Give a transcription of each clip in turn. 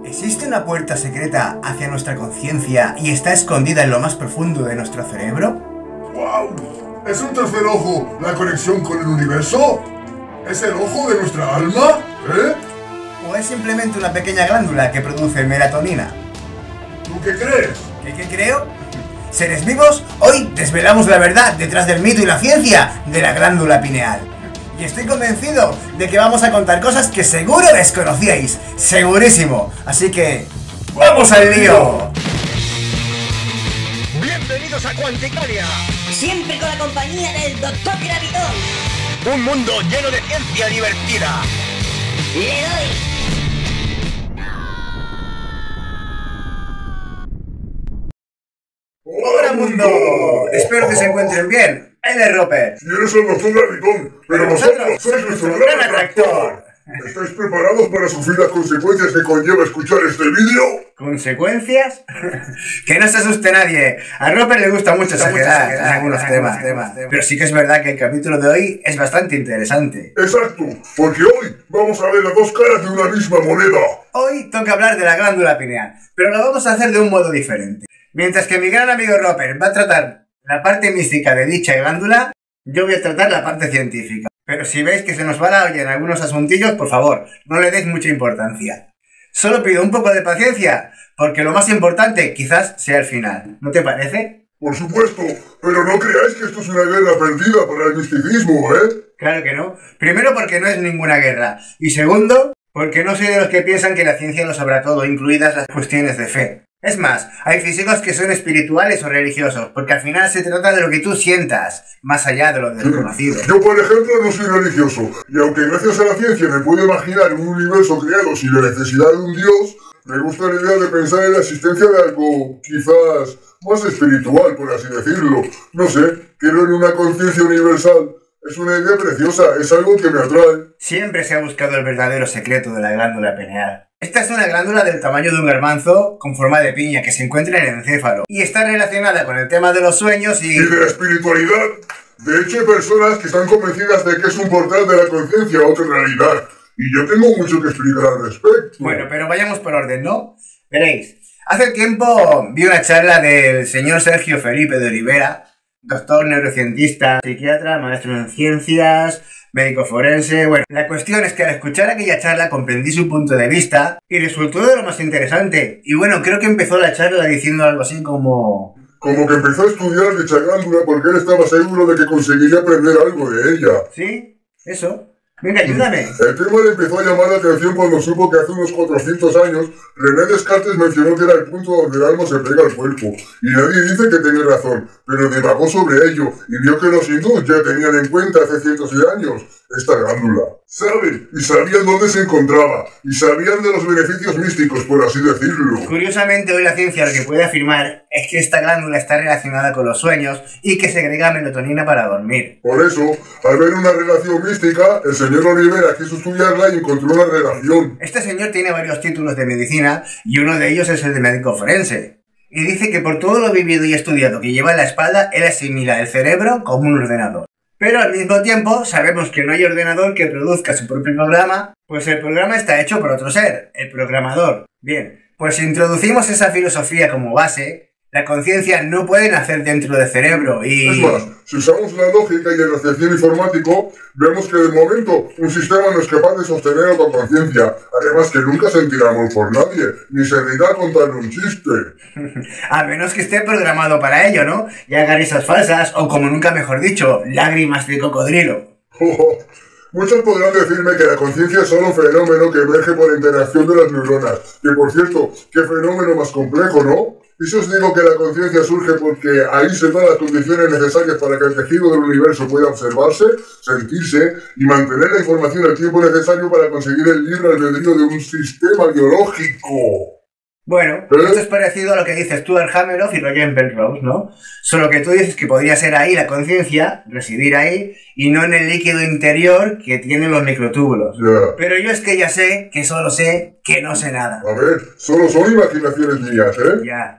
¿Existe una puerta secreta hacia nuestra conciencia y está escondida en lo más profundo de nuestro cerebro? ¡Wow! ¿Es un tercer ojo la conexión con el universo? ¿Es el ojo de nuestra alma? ¿O es simplemente una pequeña glándula que produce melatonina? ¿Tú qué crees? ¿Qué creo? ¿Seres vivos? Hoy desvelamos la verdad detrás del mito y la ciencia de la glándula pineal. Y estoy convencido de que vamos a contar cosas que seguro desconocíais. ¡Segurísimo! Así que... ¡vamos al lío! Bienvenidos a Cuanticaria. Siempre con la compañía del Dr. Gravidón. Un mundo lleno de ciencia divertida. Le doy. ¡Hola mundo! Espero que se encuentren bien. Él es Roper. Y eres el Dr. Gravidón, pero vosotros sois nuestro gran atractor. ¿Estáis preparados para sufrir las consecuencias que conlleva escuchar este vídeo? ¿Consecuencias? Que no se asuste nadie. A Roper le gusta mucho exagerar en algunos temas. Pero sí que es verdad que el capítulo de hoy es bastante interesante. Exacto, porque hoy vamos a ver las dos caras de una misma moneda. Hoy toca hablar de la glándula pineal, pero lo vamos a hacer de un modo diferente. Mientras que mi gran amigo Roper va a tratar la parte mística de dicha glándula, yo voy a tratar la parte científica. Pero si veis que se nos va la olla en algunos asuntillos, por favor, no le deis mucha importancia. Solo pido un poco de paciencia, porque lo más importante quizás sea el final. ¿No te parece? Por supuesto, pero no creáis que esto es una guerra perdida para el misticismo, ¿eh? Claro que no. Primero porque no es ninguna guerra. Y segundo, porque no soy de los que piensan que la ciencia lo sabrá todo, incluidas las cuestiones de fe. Es más, hay físicos que son espirituales o religiosos, porque al final se trata de lo que tú sientas, más allá de lo desconocido. Yo, por ejemplo, no soy religioso, y aunque gracias a la ciencia me puedo imaginar un universo creado sin la necesidad de un dios, me gusta la idea de pensar en la existencia de algo, quizás, más espiritual, por así decirlo. No sé, creo en una conciencia universal. Es una idea preciosa, es algo que me atrae. Siempre se ha buscado el verdadero secreto de la glándula pineal. Esta es una glándula del tamaño de un garbanzo con forma de piña que se encuentra en el encéfalo y está relacionada con el tema de los sueños y de la espiritualidad. De hecho, hay personas que están convencidas de que es un portal de la conciencia a otra realidad. Y yo tengo mucho que explicar al respecto. Bueno, pero vayamos por orden, ¿no? Veréis, hace tiempo vi una charla del señor Sergio Felipe de Olivera, doctor neurocientista, psiquiatra, maestro en ciencias, médico forense. Bueno, la cuestión es que al escuchar aquella charla comprendí su punto de vista y resultó de lo más interesante. Y bueno, creo que empezó la charla diciendo algo así como... Como que empezó a estudiar dicha glándula porque él estaba seguro de que conseguiría aprender algo de ella. ¿Sí? Eso. Venga, ayúdame. El tema le empezó a llamar la atención cuando supo que hace unos 400 años René Descartes mencionó que era el punto donde el alma se pega al cuerpo. Y nadie dice que tenga razón, pero divagó sobre ello y vio que los hindúes ya tenían en cuenta hace cientos de años esta glándula. Saben, y sabían dónde se encontraba, y sabían de los beneficios místicos, por así decirlo. Curiosamente, hoy la ciencia lo que puede afirmar es que esta glándula está relacionada con los sueños y que segrega melatonina para dormir. Por eso, al ver una relación mística, el señor Olivera quiso estudiarla y encontró una relación. Este señor tiene varios títulos de medicina y uno de ellos es el de médico forense. Y dice que por todo lo vivido y estudiado que lleva en la espalda, él asimila el cerebro como un ordenador. Pero al mismo tiempo sabemos que no hay ordenador que produzca su propio programa, pues el programa está hecho por otro ser, el programador. Bien, pues si introducimos esa filosofía como base, la conciencia no puede nacer dentro del cerebro y... Es más, si usamos la lógica y el raciocinio informático, vemos que de momento un sistema no es capaz de sostener con conciencia. Además que nunca sentirá amor por nadie, ni se reirá contarle un chiste. A menos que esté programado para ello, ¿no? Y haga risas falsas, o como nunca mejor dicho, lágrimas de cocodrilo. Muchos podrán decirme que la conciencia es solo un fenómeno que emerge por la interacción de las neuronas. Que por cierto, qué fenómeno más complejo, ¿no? Y si os digo que la conciencia surge porque ahí se dan las condiciones necesarias para que el tejido del universo pueda observarse, sentirse y mantener la información el tiempo necesario para conseguir el libre albedrío de un sistema biológico. Bueno, esto es parecido a lo que dice Stuart Hameroff y Roger Penrose, ¿no? Solo que tú dices que podría ser ahí la conciencia, residir ahí, y no en el líquido interior que tienen los microtúbulos. Yeah. Pero yo es que ya sé, que solo sé, que no sé nada. A ver, solo son imaginaciones mías, ¿eh? Ya.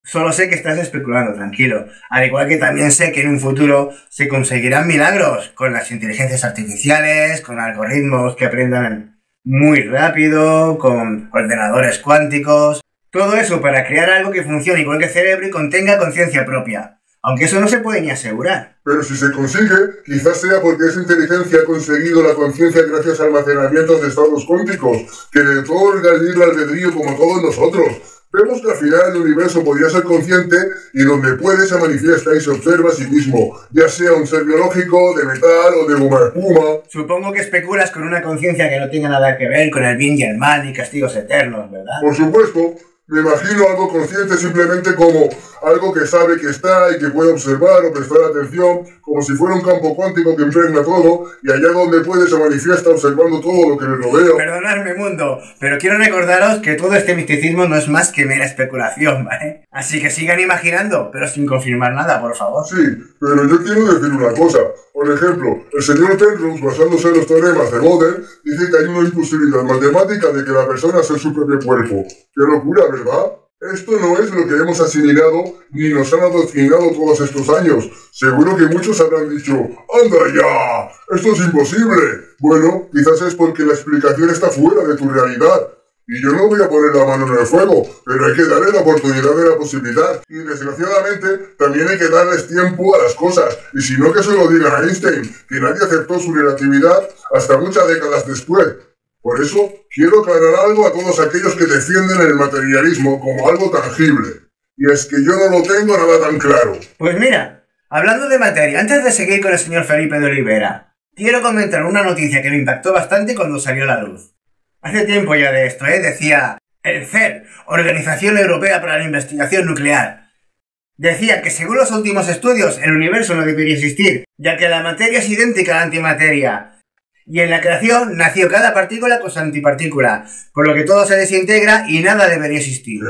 Solo sé que estás especulando, tranquilo. Al igual que también sé que en un futuro se conseguirán milagros con las inteligencias artificiales, con algoritmos que aprendan muy rápido, con ordenadores cuánticos. Todo eso para crear algo que funcione igual que el cerebro y contenga conciencia propia. Aunque eso no se puede ni asegurar. Pero si se consigue, quizás sea porque esa inteligencia ha conseguido la conciencia gracias a almacenamientos de estados cuánticos, que le otorga el libre albedrío como todos nosotros. Vemos que al final el universo podría ser consciente y donde puede se manifiesta y se observa a sí mismo, ya sea un ser biológico, de metal o de goma espuma. Supongo que especulas con una conciencia que no tenga nada que ver con el bien y el mal y castigos eternos, ¿verdad? Por supuesto. Me imagino algo consciente simplemente como algo que sabe que está y que puede observar o prestar atención, como si fuera un campo cuántico que impregna todo y allá donde puede se manifiesta observando todo lo que le rodea. Perdonadme, mundo, pero quiero recordaros que todo este misticismo no es más que mera especulación, ¿vale? Así que sigan imaginando, pero sin confirmar nada, por favor. Sí, pero yo quiero decir una cosa. Por ejemplo, el señor Penrose, basándose en los teoremas de Gödel, dice que hay una imposibilidad matemática de que la persona sea su propio cuerpo. ¡Qué locura, ¿verdad? Esto no es lo que hemos asimilado ni nos han adoctrinado todos estos años. Seguro que muchos habrán dicho, ¡anda ya! ¡Esto es imposible! Bueno, quizás es porque la explicación está fuera de tu realidad. Y yo no voy a poner la mano en el fuego, pero hay que darle la oportunidad de la posibilidad. Y desgraciadamente, también hay que darles tiempo a las cosas. Y si no, que se lo diga a Einstein, que nadie aceptó su relatividad hasta muchas décadas después. Por eso, quiero aclarar algo a todos aquellos que defienden el materialismo como algo tangible. Y es que yo no lo tengo nada tan claro. Pues mira, hablando de materia, antes de seguir con el señor Felipe de Olivera, quiero comentar una noticia que me impactó bastante cuando salió a la luz. Hace tiempo ya de esto, decía el CERN, Organización Europea para la Investigación Nuclear. Decía que según los últimos estudios el universo no debería existir, ya que la materia es idéntica a la antimateria. Y en la creación nació cada partícula con su antipartícula, por lo que todo se desintegra y nada debería existir.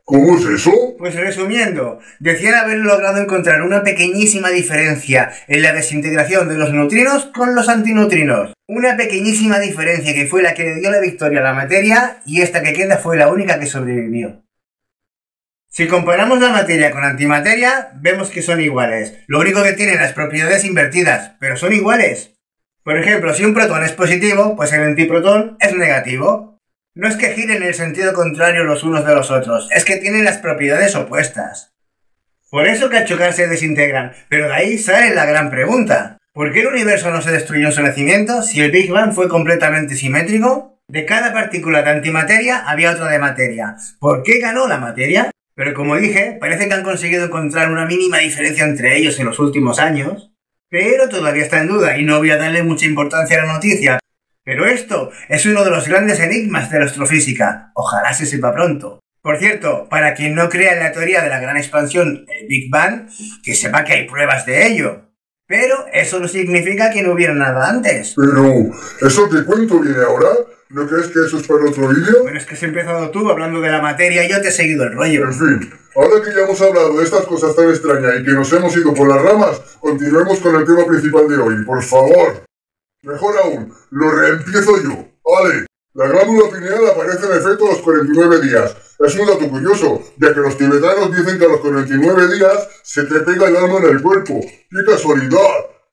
¿Cómo es eso? Pues resumiendo, decían haber logrado encontrar una pequeñísima diferencia en la desintegración de los neutrinos con los antineutrinos. Una pequeñísima diferencia que fue la que le dio la victoria a la materia y esta que queda fue la única que sobrevivió. Si comparamos la materia con antimateria, vemos que son iguales. Lo único que tienen las propiedades invertidas, pero son iguales. Por ejemplo, si un protón es positivo, pues el antiprotón es negativo. No es que giren en el sentido contrario los unos de los otros, es que tienen las propiedades opuestas. Por eso que al chocar se desintegran, pero de ahí sale la gran pregunta. ¿Por qué el universo no se destruyó en su nacimiento si el Big Bang fue completamente simétrico? De cada partícula de antimateria había otra de materia. ¿Por qué ganó la materia? Pero como dije, parece que han conseguido encontrar una mínima diferencia entre ellos en los últimos años. Pero todavía está en duda y no voy a darle mucha importancia a la noticia. Pero esto es uno de los grandes enigmas de la astrofísica. Ojalá se sepa pronto. Por cierto, para quien no crea en la teoría de la gran expansión, el Big Bang, que sepa que hay pruebas de ello. Pero eso no significa que no hubiera nada antes. Pero, ¿eso que cuento viene ahora? ¿No crees que eso es para otro vídeo? Bueno, es que has empezado tú hablando de la materia y yo te he seguido el rollo. En fin, ahora que ya hemos hablado de estas cosas tan extrañas y que nos hemos ido por las ramas, continuemos con el tema principal de hoy, por favor. Mejor aún, lo reempiezo yo. Vale, la glándula pineal aparece en efecto a los 49 días. Es un dato curioso, ya que los tibetanos dicen que a los 49 días se te pega el alma en el cuerpo. ¡Qué casualidad!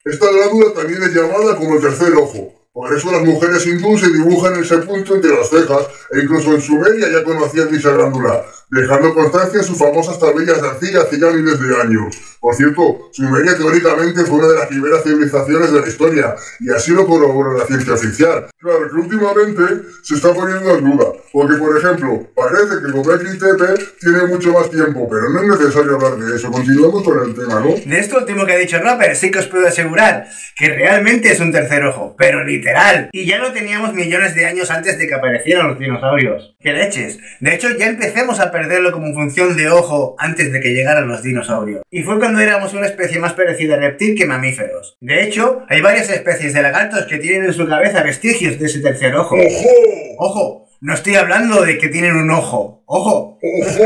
Esta glándula también es llamada como el tercer ojo. Por eso las mujeres hindúes se dibujan ese punto entre las cejas, e incluso en Sumeria ya conocían dicha glándula, dejando constancia en sus famosas tablillas de arcilla hace ya miles de años. Por cierto, Sumeria teóricamente fue una de las primeras civilizaciones de la historia, y así lo corrobora la ciencia oficial. Claro que últimamente se está poniendo en duda, porque por ejemplo, parece que Göbekli Tepe tiene mucho más tiempo, pero no es necesario hablar de eso. Continuamos con el tema, ¿no? De esto último que ha dicho Rapper, sí que os puedo asegurar que realmente es un tercer ojo, pero literal. Y ya lo teníamos millones de años antes de que aparecieran los dinosaurios. ¡Qué leches! De hecho, ya empecemos a perderlo como función de ojo antes de que llegaran los dinosaurios. Y fue cuando éramos una especie más parecida a reptil que mamíferos. De hecho, hay varias especies de lagartos que tienen en su cabeza vestigios de ese tercer ojo. ¡Ojo! ¡Ojo! No estoy hablando de que tienen un ojo. ¡Ojo! ¡Ojo!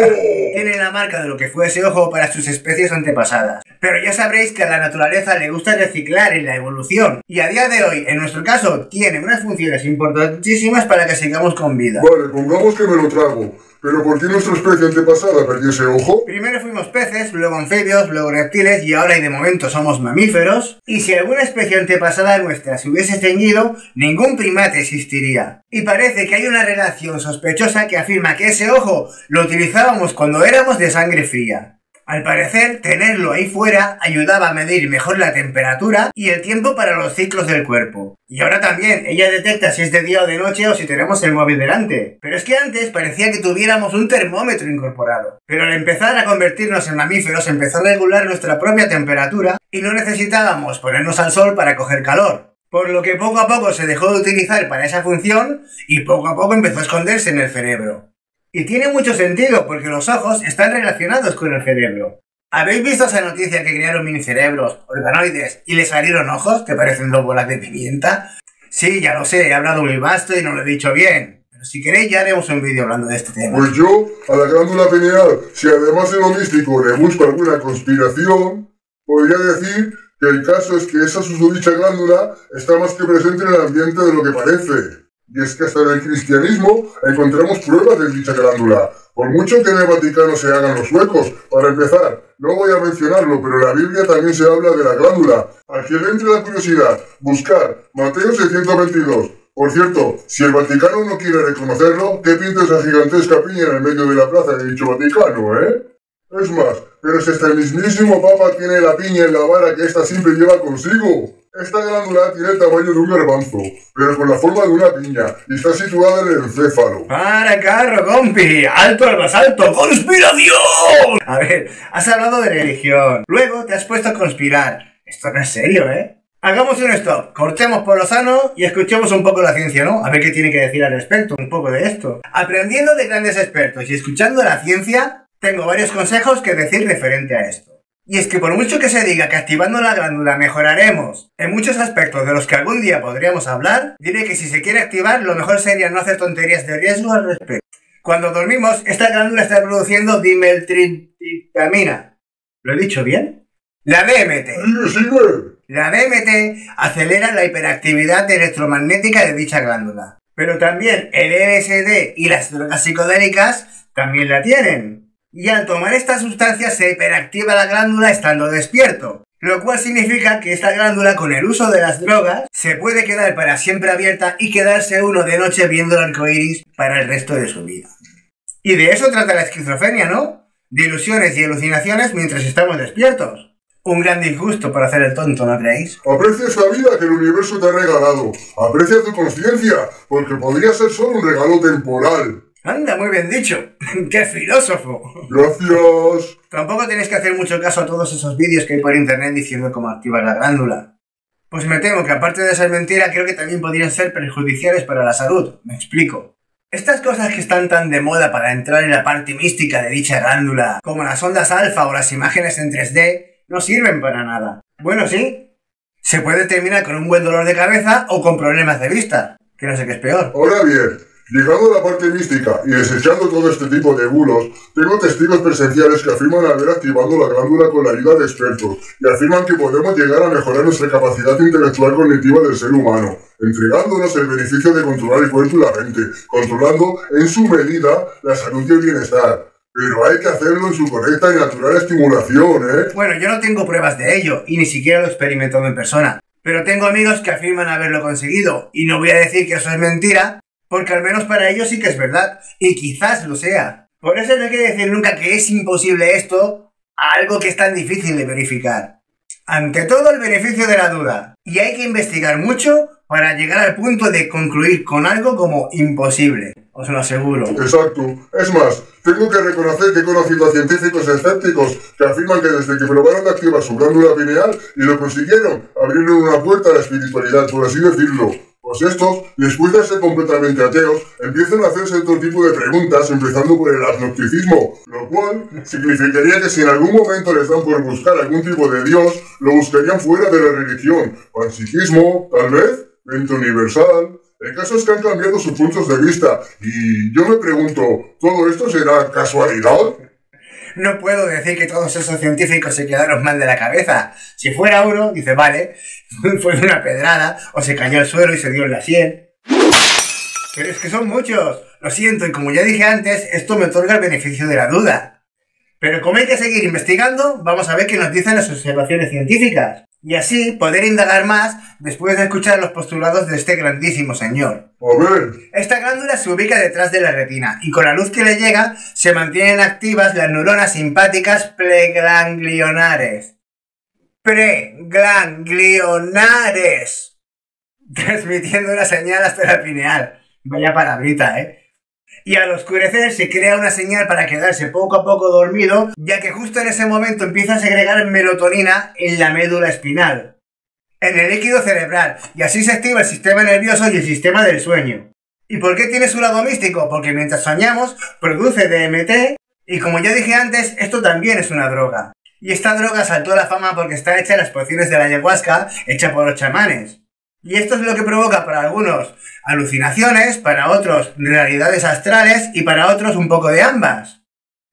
Tienen la marca de lo que fue ese ojo para sus especies antepasadas. Pero ya sabréis que a la naturaleza le gusta reciclar en la evolución. Y a día de hoy, en nuestro caso, tiene unas funciones importantísimas para que sigamos con vida. Vale, pongamos que me lo trago. ¿Pero por qué nuestra especie antepasada perdió ese ojo? Primero fuimos peces, luego anfibios, luego reptiles y ahora y de momento somos mamíferos. Y si alguna especie antepasada nuestra se hubiese extinguido, ningún primate existiría. Y parece que hay una relación sospechosa que afirma que ese ojo lo utilizábamos cuando éramos de sangre fría. Al parecer, tenerlo ahí fuera ayudaba a medir mejor la temperatura y el tiempo para los ciclos del cuerpo. Y ahora también, ella detecta si es de día o de noche o si tenemos el móvil delante. Pero es que antes parecía que tuviéramos un termómetro incorporado. Pero al empezar a convertirnos en mamíferos empezó a regular nuestra propia temperatura y no necesitábamos ponernos al sol para coger calor. Por lo que poco a poco se dejó de utilizar para esa función y poco a poco empezó a esconderse en el cerebro. Y tiene mucho sentido porque los ojos están relacionados con el cerebro. ¿Habéis visto esa noticia que crearon minicerebros, organoides y les salieron ojos que parecen dos bolas de pimienta? Sí, ya lo sé, he hablado muy vasto y no lo he dicho bien. Pero si queréis ya haremos un vídeo hablando de este tema. Pues yo, a la glándula pineal, si además de lo místico le busco alguna conspiración, podría decir que el caso es que esa susodicha glándula está más que presente en el ambiente de lo que parece. Y es que hasta en el cristianismo encontramos pruebas de dicha glándula. Por mucho que en el Vaticano se hagan los huecos, para empezar, no voy a mencionarlo, pero en la Biblia también se habla de la glándula. A quien le entre la curiosidad, buscar Mateo 622. Por cierto, si el Vaticano no quiere reconocerlo, ¿qué pinta esa gigantesca piña en el medio de la plaza de dicho Vaticano, Es más, pero si hasta el mismísimo Papa tiene la piña en la vara que ésta siempre lleva consigo. Esta glándula tiene el tamaño de un garbanzo, pero con la forma de una piña, y está situada en el encéfalo. ¡Para carro, compi! ¡Alto al más alto! ¡Conspiración! A ver, has hablado de religión, luego te has puesto a conspirar. Esto no es serio, Hagamos un stop, cortemos por lo sano y escuchemos un poco la ciencia, ¿no? A ver qué tiene que decir al respecto, un poco de esto. Aprendiendo de grandes expertos y escuchando la ciencia, tengo varios consejos que decir referente a esto. Y es que por mucho que se diga que activando la glándula mejoraremos en muchos aspectos de los que algún día podríamos hablar, diré que si se quiere activar, lo mejor sería no hacer tonterías de riesgo al respecto. Cuando dormimos, esta glándula está produciendo dimetiltriptamina. ¿Lo he dicho bien? La DMT. ¡Sigue! La DMT acelera la hiperactividad electromagnética de dicha glándula. Pero también el LSD y las drogas psicodélicas también la tienen. Y al tomar esta sustancia se hiperactiva la glándula estando despierto, lo cual significa que esta glándula con el uso de las drogas se puede quedar para siempre abierta y quedarse uno de noche viendo el arcoíris para el resto de su vida. Y de eso trata la esquizofrenia, ¿no? De ilusiones y alucinaciones mientras estamos despiertos. Un gran disgusto por hacer el tonto, ¿no creéis? Aprecia esa vida que el universo te ha regalado. Aprecia tu conciencia, porque podría ser solo un regalo temporal. Anda, muy bien dicho. ¡Qué filósofo! Gracias. Tampoco tenéis que hacer mucho caso a todos esos vídeos que hay por internet diciendo cómo activar la glándula. Pues me temo que aparte de ser mentira, creo que también podrían ser perjudiciales para la salud. Me explico. Estas cosas que están tan de moda para entrar en la parte mística de dicha glándula, como las ondas alfa o las imágenes en 3D, no sirven para nada. Bueno, sí, se puede terminar con un buen dolor de cabeza o con problemas de vista, que no sé qué es peor. Ahora bien, llegando a la parte mística y desechando todo este tipo de bulos, tengo testigos presenciales que afirman haber activado la glándula con la ayuda de expertos y afirman que podemos llegar a mejorar nuestra capacidad intelectual cognitiva del ser humano, entregándonos el beneficio de controlar el cuerpo y la mente, controlando en su medida la salud y el bienestar. Pero hay que hacerlo en su correcta y natural estimulación, Bueno, yo no tengo pruebas de ello y ni siquiera lo he experimentado en persona, pero tengo amigos que afirman haberlo conseguido y no voy a decir que eso es mentira, porque al menos para ellos sí que es verdad, y quizás lo sea. Por eso no hay que decir nunca que es imposible esto a algo que es tan difícil de verificar. Ante todo el beneficio de la duda, y hay que investigar mucho para llegar al punto de concluir con algo como imposible, os lo aseguro. Exacto. Es más, tengo que reconocer que he conocido a científicos escépticos que afirman que desde que probaron de activar su glándula pineal y lo consiguieron, abrieron una puerta a la espiritualidad, por así decirlo. Pues estos, después de ser completamente ateos, empiezan a hacerse otro tipo de preguntas, empezando por el agnosticismo, lo cual significaría que si en algún momento les dan por buscar algún tipo de Dios, lo buscarían fuera de la religión, panpsiquismo, tal vez, mente universal. El caso es que han cambiado sus puntos de vista, y yo me pregunto, ¿todo esto será casualidad? No puedo decir que todos esos científicos se quedaron mal de la cabeza. Si fuera uno, dice, vale, fue una pedrada, o se cayó al suelo y se dio en la sien. Pero es que son muchos. Lo siento, y como ya dije antes, esto me otorga el beneficio de la duda. Pero como hay que seguir investigando, vamos a ver qué nos dicen las observaciones científicas. Y así poder indagar más después de escuchar los postulados de este grandísimo señor. A ver. Esta glándula se ubica detrás de la retina y con la luz que le llega se mantienen activas las neuronas simpáticas preganglionares. Preganglionares. Transmitiendo una señal hasta la pineal. Vaya palabrita, ¿eh? Y al oscurecer se crea una señal para quedarse poco a poco dormido, ya que justo en ese momento empieza a segregar melatonina en la médula espinal, en el líquido cerebral, y así se activa el sistema nervioso y el sistema del sueño. ¿Y por qué tiene su lado místico? Porque mientras soñamos, produce DMT, y como ya dije antes, esto también es una droga. Y esta droga saltó a la fama porque está hecha en las pociones de la ayahuasca, hecha por los chamanes. Y esto es lo que provoca para algunos alucinaciones, para otros realidades astrales y para otros un poco de ambas.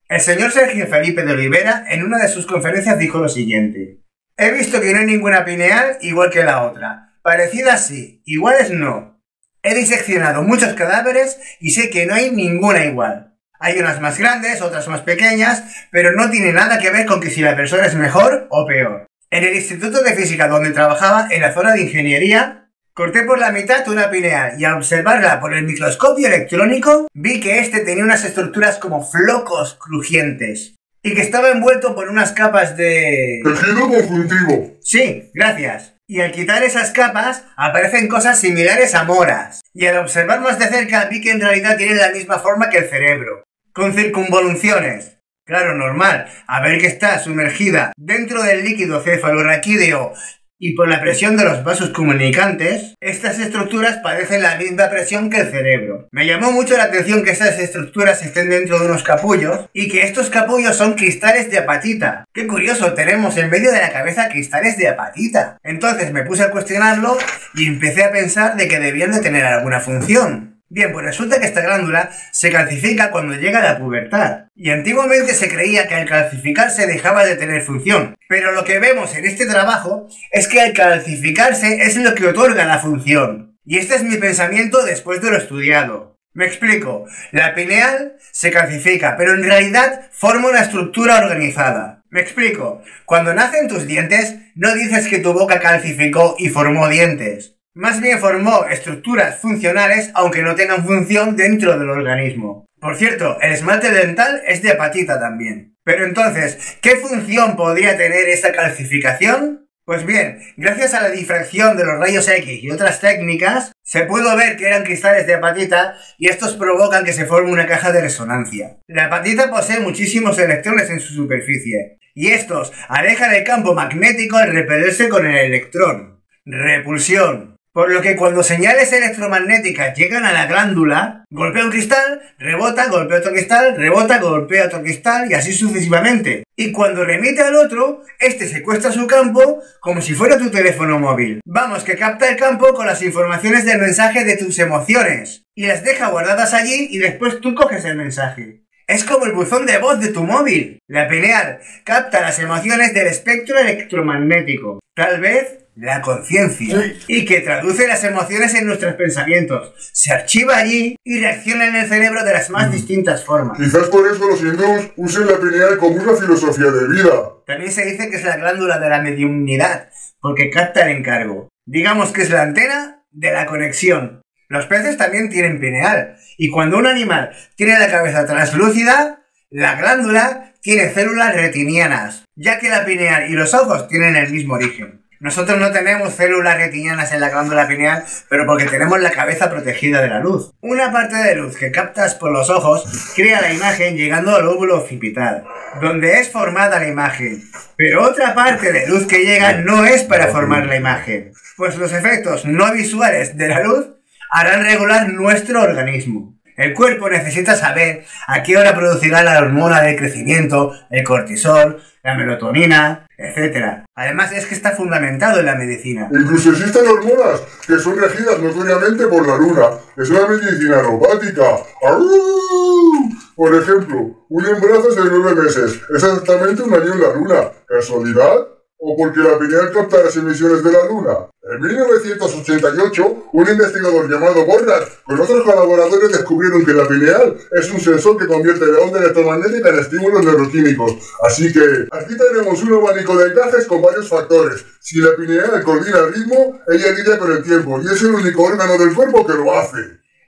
El señor Sergio Felipe de Olivera en una de sus conferencias dijo lo siguiente: he visto que no hay ninguna pineal igual que la otra. Parecidas sí, iguales no. He diseccionado muchos cadáveres y sé que no hay ninguna igual. Hay unas más grandes, otras más pequeñas, pero no tiene nada que ver con que si la persona es mejor o peor. En el Instituto de Física donde trabajaba, en la zona de ingeniería, corté por la mitad una pineal y al observarla por el microscopio electrónico vi que este tenía unas estructuras como flocos crujientes y que estaba envuelto por unas capas de... tejido conjuntivo. Sí, gracias. Y al quitar esas capas aparecen cosas similares a moras. Y al observar más de cerca vi que en realidad tienen la misma forma que el cerebro, con circunvoluciones. Claro, normal, a ver que está sumergida dentro del líquido cefalorraquídeo y por la presión de los vasos comunicantes, estas estructuras padecen la misma presión que el cerebro. Me llamó mucho la atención que estas estructuras estén dentro de unos capullos y que estos capullos son cristales de apatita. ¡Qué curioso! Tenemos en medio de la cabeza cristales de apatita. Entonces me puse a cuestionarlo y empecé a pensar de que debían de tener alguna función. Bien, pues resulta que esta glándula se calcifica cuando llega a la pubertad. Y antiguamente se creía que al calcificarse dejaba de tener función. Pero lo que vemos en este trabajo es que al calcificarse es lo que otorga la función. Y este es mi pensamiento después de lo estudiado. Me explico. La pineal se calcifica, pero en realidad forma una estructura organizada. Me explico. Cuando nacen tus dientes, no dices que tu boca calcificó y formó dientes. Más bien formó estructuras funcionales aunque no tengan función dentro del organismo. Por cierto, el esmalte dental es de apatita también. Pero entonces, ¿qué función podría tener esta calcificación? Pues bien, gracias a la difracción de los rayos X y otras técnicas, se pudo ver que eran cristales de apatita y estos provocan que se forme una caja de resonancia. La apatita posee muchísimos electrones en su superficie y estos alejan el campo magnético al repelerse con el electrón. Repulsión. Por lo que cuando señales electromagnéticas llegan a la glándula, golpea un cristal, rebota, golpea otro cristal, rebota, golpea otro cristal y así sucesivamente. Y cuando remite al otro, este secuestra su campo como si fuera tu teléfono móvil. Vamos, que capta el campo con las informaciones del mensaje de tus emociones y las deja guardadas allí y después tú coges el mensaje. Es como el buzón de voz de tu móvil. La pineal capta las emociones del espectro electromagnético. Tal vez la conciencia. Sí. Y que traduce las emociones en nuestros pensamientos. Se archiva allí y reacciona en el cerebro de las más distintas formas. Quizás por eso los hindús usen la pineal como una filosofía de vida. También se dice que es la glándula de la mediumnidad, porque capta el encargo. Digamos que es la antena de la conexión. Los peces también tienen pineal, y cuando un animal tiene la cabeza translúcida, la glándula tiene células retinianas, ya que la pineal y los ojos tienen el mismo origen. Nosotros no tenemos células retinianas en la glándula pineal, pero porque tenemos la cabeza protegida de la luz. Una parte de luz que captas por los ojos crea la imagen llegando al lóbulo occipital, donde es formada la imagen. Pero otra parte de luz que llega no es para formar la imagen, pues los efectos no visuales de la luz harán regular nuestro organismo. El cuerpo necesita saber a qué hora producirá la hormona del crecimiento, el cortisol, la melatonina, etc. Además es que está fundamentado en la medicina. Incluso existen hormonas que son regidas notoriamente por la luna. Es una medicina alopática. ¡Arú! Por ejemplo, un embarazo es de 9 meses. Es exactamente un año en la luna. ¿Casualidad? ¿O porque la pineal capta las emisiones de la Luna? En 1988, un investigador llamado Borrad con otros colaboradores descubrieron que la pineal es un sensor que convierte la onda electromagnética en estímulos neuroquímicos. Así que aquí tenemos un abanico de encajes con varios factores. Si la pineal coordina el ritmo, ella lidia con el tiempo y es el único órgano del cuerpo que lo hace.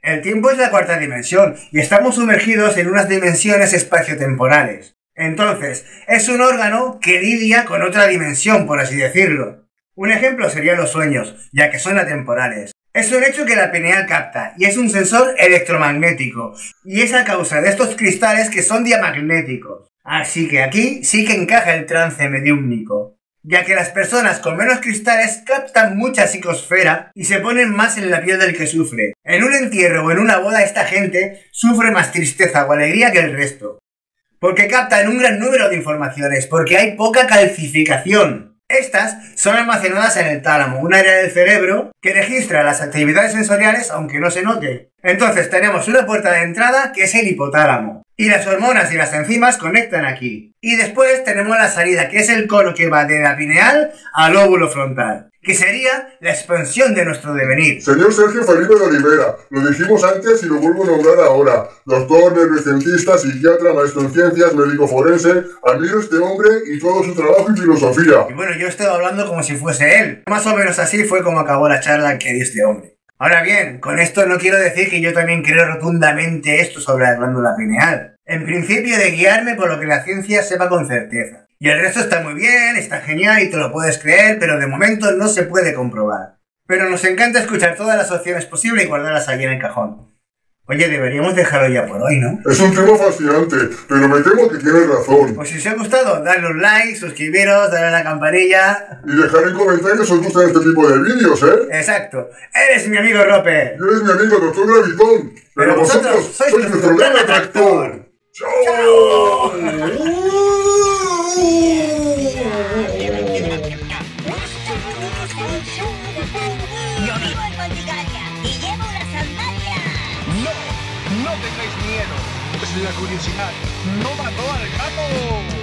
El tiempo es la cuarta dimensión y estamos sumergidos en unas dimensiones espaciotemporales. Entonces, es un órgano que lidia con otra dimensión, por así decirlo. Un ejemplo serían los sueños, ya que son atemporales. Es un hecho que la pineal capta, y es un sensor electromagnético, y es a causa de estos cristales que son diamagnéticos. Así que aquí sí que encaja el trance mediúmnico, ya que las personas con menos cristales captan mucha psicosfera y se ponen más en la piel del que sufre. En un entierro o en una boda esta gente sufre más tristeza o alegría que el resto. Porque captan un gran número de informaciones, porque hay poca calcificación. Estas son almacenadas en el tálamo, un área del cerebro que registra las actividades sensoriales aunque no se note. Entonces tenemos una puerta de entrada que es el hipotálamo. Y las hormonas y las enzimas conectan aquí. Y después tenemos la salida, que es el cono que va de la pineal al óvulo frontal, que sería la expansión de nuestro devenir. Señor Sergio Felipe de Olivera, lo dijimos antes y lo vuelvo a nombrar ahora. Doctor, neurocientista, psiquiatra, maestro en ciencias, médico forense. Admiro a este hombre y todo su trabajo y filosofía. Y bueno, yo estoy hablando como si fuese él. Más o menos así fue como acabó la charla que dio este hombre. Ahora bien, con esto no quiero decir que yo también creo rotundamente esto sobre la glándula pineal. En principio de guiarme por lo que la ciencia sepa con certeza. Y el resto está muy bien, está genial y te lo puedes creer, pero de momento no se puede comprobar. Pero nos encanta escuchar todas las opciones posibles y guardarlas ahí en el cajón. Oye, deberíamos dejarlo ya por hoy, ¿no? Es un tema fascinante, pero me temo que tienes razón. Pues si os ha gustado, dadle un like, suscribiros, darle a la campanilla. Y dejar en comentarios si os gustan este tipo de vídeos, ¿eh? Exacto. Eres mi amigo Rope. Y eres mi amigo Doctor Gravitón. Pero vosotros sois nuestro gran atractor. ¡Chao! Yo vivo en Montigaria y llevo una sandalia. No tengáis miedo. Pues la curiosidad no mató al gato.